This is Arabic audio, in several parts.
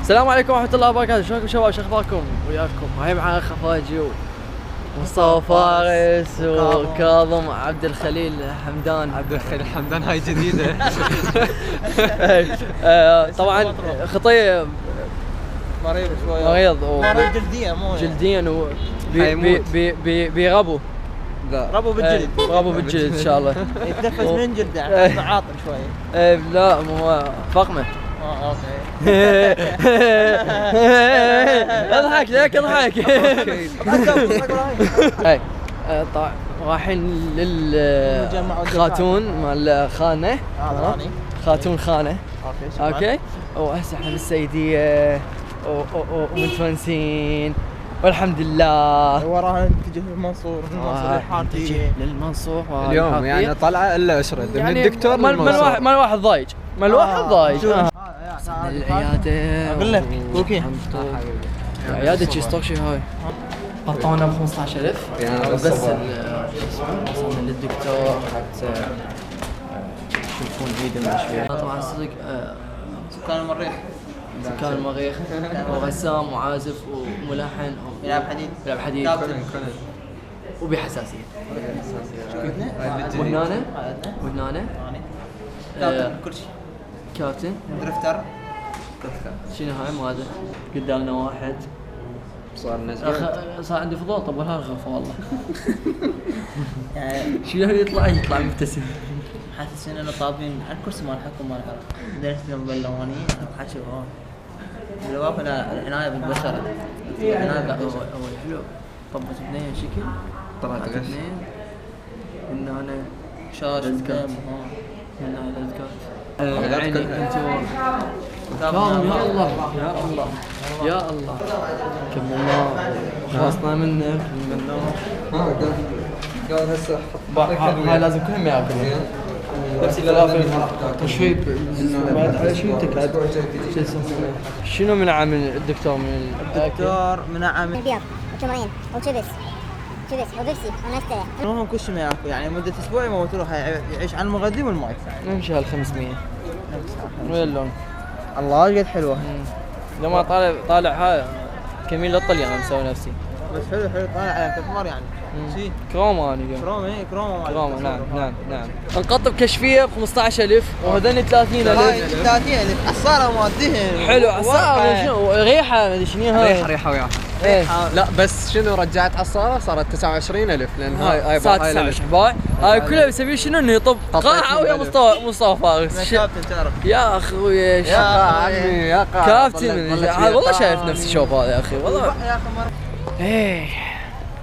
السلام عليكم ورحمة الله وبركاته، شلونكم شباب؟ شو اخباركم؟ وياكم هاي معنا خفاجي ومصطفى فارس وكاظم عبد الخليل حمدان. عبد الخليل حمدان هاي جديدة. طبعا خطية مريض شوي، مريض جلديا مو جلديا بيربو ربو بالجلد، ربو بالجلد ان شاء الله. يتنفس من جلده عاطل شوي. لا مو فقمة. اوكي. اضحك ليك اضحك. هاي طبعا رايحين للخاتون مال خانة. خاتون خانة. اوكي. وهسه احنا بالسيدية ومتونسين والحمد لله. وراها نتجه للمنصور، نتجه للمنصور اليوم يعني طلعة الا اشرد من يعني الدكتور للمنصور. ما الواحد ضايج، ما الواحد ضايج. العيادة اقول لك اوكي. العيادة شي ستوك شي هاي قطعنا ب 15,000 بس وصلنا للدكتور حتى يشوفون ايده شوي. طبعا صدق سكان المريخ، سكان المريخ ورسام وعازف وملحن يلعب حديد وبحساسية ونانة كل شيء. كابتن درفتر شنو هاي ما هذا قدامنا واحد صار عندي فضول. طب ولا الغرفة والله. شنو يطلع مبتسم. حاسس اننا طابين على الكرسي مال الحكم مال العراق. درست باللواني حاشي هون بالوقت العناية بالبشرة. العناية اول حلو. طبت اثنين شكل طلعت غش اثنين من هنا شاش هون من هنا لزكات عيني انتوا كاظم. يا الله يا الله يا الله. كملنا خلصنا منك قال هسه هاي لازم كلهم ياكلون نفس الفلافل تشويب بعد على شنو تكاد. شنو منعم الدكتور من الدكتور منعم البيض وتمرين وشبس وبيبسي ونستله. المهم كل شيء ما ياكل يعني مدة اسبوع يموت يروح يعيش على المغذي والماي. نمشي هال 500 ويا اللون الله قد حلوة. لما طالع هاي كمين للطليان مسوي نفسي بس حلو طالع على كثمر يعني شي كروما. انا كروما نعم. نقطب كشفيه ب 15,000 وهذول 30,000. 30,000 عصارة موديهن حلو عصارة. شنو ريحه ما ادري شنو هاي. ريحة وياها. ايه لا بس شنو رجعت عصارة صارت 29,000 لان هاي صارت 19 باع. هاي كلها بيسوي شنو انه يطب قاعة ويا مصطفى فارس. كابتن تعرف يا اخوي يا عمي يا كابتن والله شايف نفسي شوف هذا يا اخي والله. يا اخي مرة ايه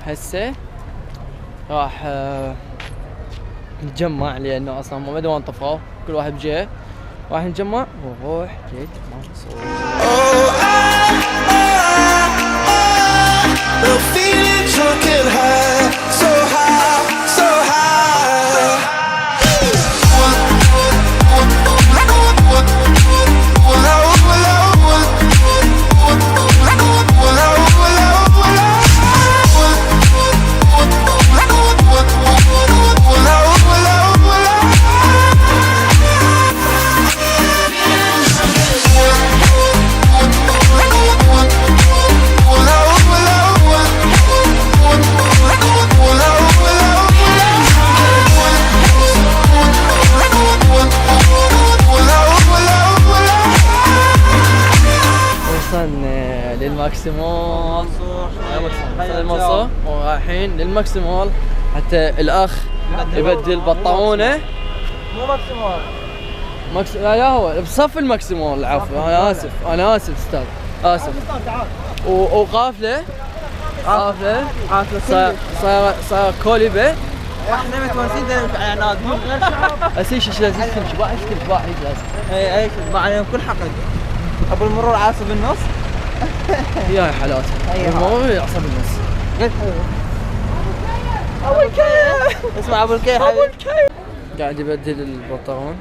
هسه راح نتجمع لانه اصلا ما ادري وين طفوا كل واحد بجهه. راح نتجمع ونروح جيت منصور. للماكسيمول المنصور ورايحين للماكسيمول حتى الاخ يبدل بطارونه. مو ماكسيمول لا هو بصف الماكسيمول. العفو انا اسف استاذ اسف. وقافله صار كوليبه. احنا متونسين على نادي غير شعب. اسيش لازم تمشي باع لازم. اي ما عليهم كل حقد. ابو المرور عاصب النص. يا حالات المرور يعصب النص. قلت ابو الكي اسمع ابو الكي قاعد يبدل البطارون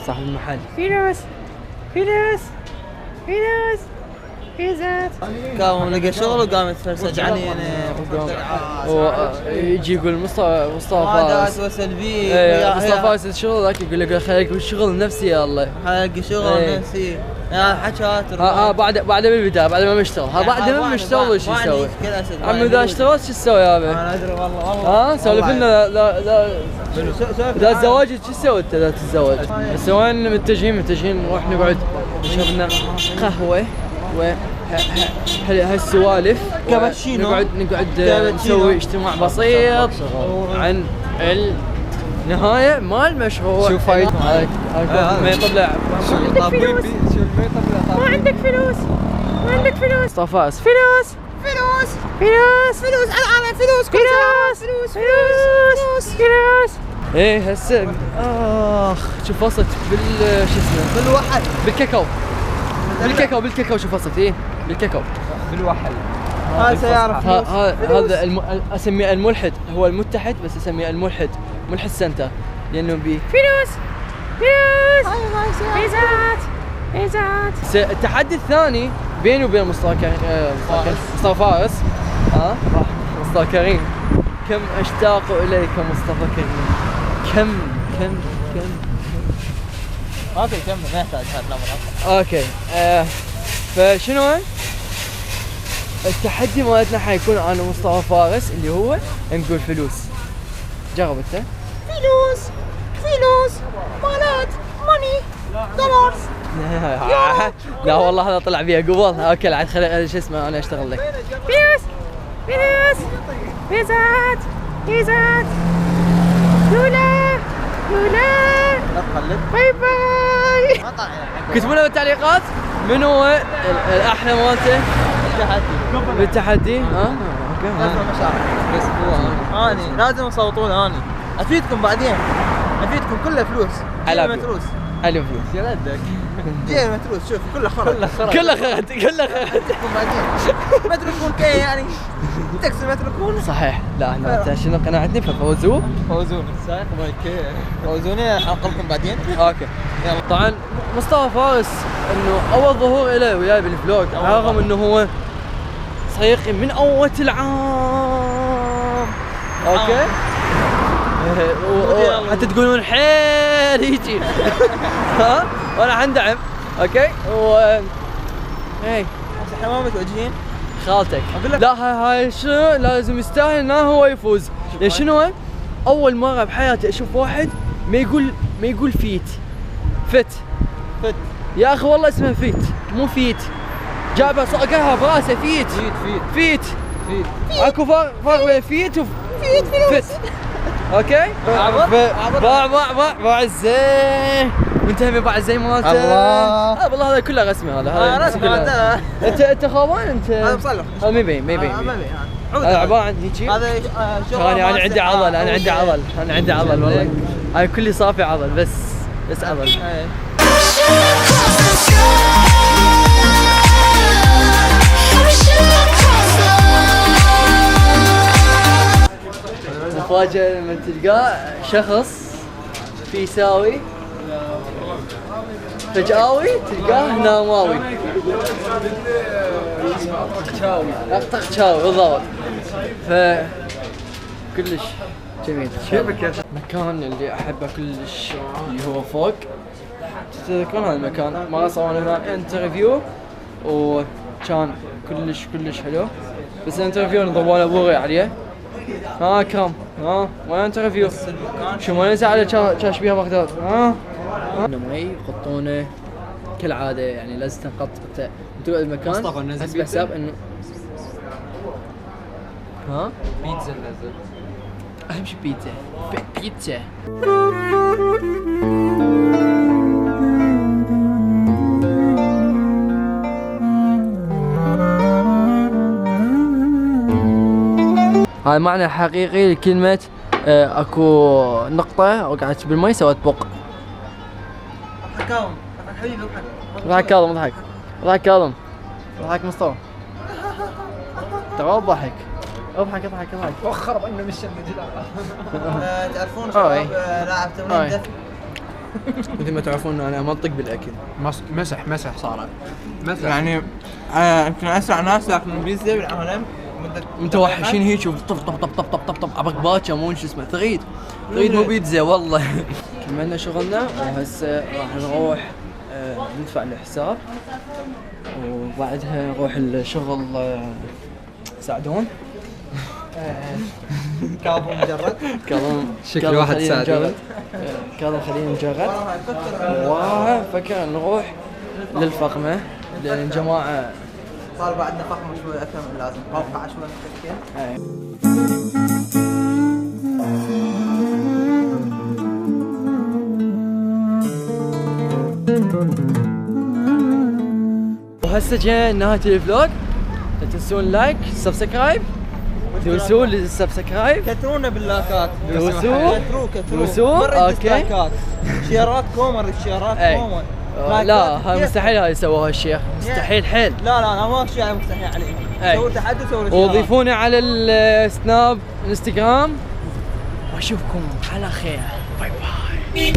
صاحب المحل. في ناس قام لقى شغل وقام يتفرسج علي انا. ويجي يقول مصطفى عادات فارس. وسلبيه. ايه مصطفى فارس الشغل ذاك يقول لك خليك بالشغل نفسي يا الله. حق شغل إيه. نفسي يا حكات. بعد بالبدايه بعد ما مشتغل بعد ما مشتغل وش يسوي؟ عمي اذا اشتغلت شو تسوي يا ابي؟ انا ادري والله سولف لنا لا اذا الزواج شو تسوي انت اذا تتزوج؟ بس وين متجهين نروح نقعد نشرب لنا قهوه و هالسوالف كابتشينو. نقعد نسوي اجتماع بسيط عن النهايه مال المشروع. شوف هاي ما يطلع ما عندك فلوس ما عندك فلوس مصطفى فارس. فلوس العالم فلوس فلوس ايه هسه شوف وصلت شو اسمه بالوحل بالكاكاو شوف وصلت ايه بالكاكاو بالوحل. هاي سيارة فلوس. هذا اسميه الملحد. هو المتحد بس اسميه الملحد سنتر لانه فلوس بيزات التحدي الثاني بيني وبين مصطفى فارس راح مصطفى كريم. كم اشتاق اليك مصطفى كريم. كم اوكي كمل ما يحتاج هذا الامر. اوكي فشنو التحدي مالتنا حيكون انا ومصطفى فارس اللي هو نقول فلوس. جرب انت. فلوس مالات ماني دولارز. لا والله هذا طلع بيها قبل. اوكي لا عاد خلي شو اسمه انا اشتغل لك. فلوس بيزات لولا باي باي. كتبوا لنا بالتعليقات من هو الاحلى مالته بالتحدي. اوكي بس اني لازم تصوتون اني افيدكم بعدين. افيدكم كله فلوس. على متروس على فلوس يا ولدك. جاي متروس شوف كله خرج كله خرج بعدين ما تركون كي يعني تكسر ما تركون. صحيح. لا احنا شنو قناعتني فوزوني السائق بايكي فوزوني حنقلكم بعدين. اوكي يلا. طبعا مصطفى فارس انه اول ظهور له وياي بالفلوج رغم انه هو صديقي من اول العام. اوكي حتى تقولون حيل يجي وانا حندعم. اوكي ايه احنا ما متوجهين خالتك. لا هاي شنو لازم يستاهل انه هو يفوز. لان شنو اول مره بحياتي اشوف واحد ما يقول فت يا اخي والله اسمه فيت مو فيت. جابها صقها براسه فيت اكو فرق بين فيت وفت. اوكي باع الزين منتهي باع الزين مالته. الله والله هذا كله رسمي. هذا انت خوان انت. هذا مصلح. هذا ما يبين هذا عباره عن هيجي. هذا شغل. انا عندي عضل والله. هاي كلي صافي عضل بس عضل. مفاجأة لما تلقاه شخص في يساوي فجأوي تلقاه ناماوي. طقشاوي بالضبط. كلش جميل. المكان اللي احبه كلش اللي هو فوق. تذكرون هذا المكان مرة صورنا هناك انترفيو وكان كلش حلو. بس الانترفيو ضوال ابوغي عليه. كرم وين انترفيو شو ما ننسى على كاش بيها بغداد. مي يقطونه كالعاده يعني لازم تنقط انت المكان حسب حساب انه بيتزا نزل. اهم شيء بيتزا. هذا معنى حقيقي لكلمة اكو نقطة وقعت بالمي سوت بق. حكاهم حبيبي اضحك كاظم اضحك كاظم اضحك مصطفى ترى اضحك وخر انه مش المجال. تعرفون شباب لاعب تمرين دفع مثل ما تعرفون انا منطق بالاكل. مسح صارت مسح. يعني يمكن اسرع ناس ياكلون بيتزا بالعالم. متوحشين هيك طب طب طب طب طب طب طب عبق باكر مو شو اسمه تغيد مو بيتزا والله. كملنا شغلنا وهسه راح نروح ندفع الحساب وبعدها نروح الشغل ساعدون. كاظم مجرد. شكل واحد ساعدون. كاظم خلينا نجرد وفكر نروح للفخمة لأن الجماعة صار بعدنا فخمة شوي أكثر من اللازم. موقع شوي متأكد. وهسه جاء نهاية الفلوج. لا تنسون لايك سبسكرايب دوسوا للسبسكرايب كترونا باللايكات. دوسوا اوكي شيرات كومر الشيرات كومر. لا هاي مستحيل هاي يسووها الشيخ مستحيل حيل. لا ما في شيء مستحيل عليه. سووا تحدي سووا وضيفونا على السناب انستغرام واشوفكم على خير. باي باي.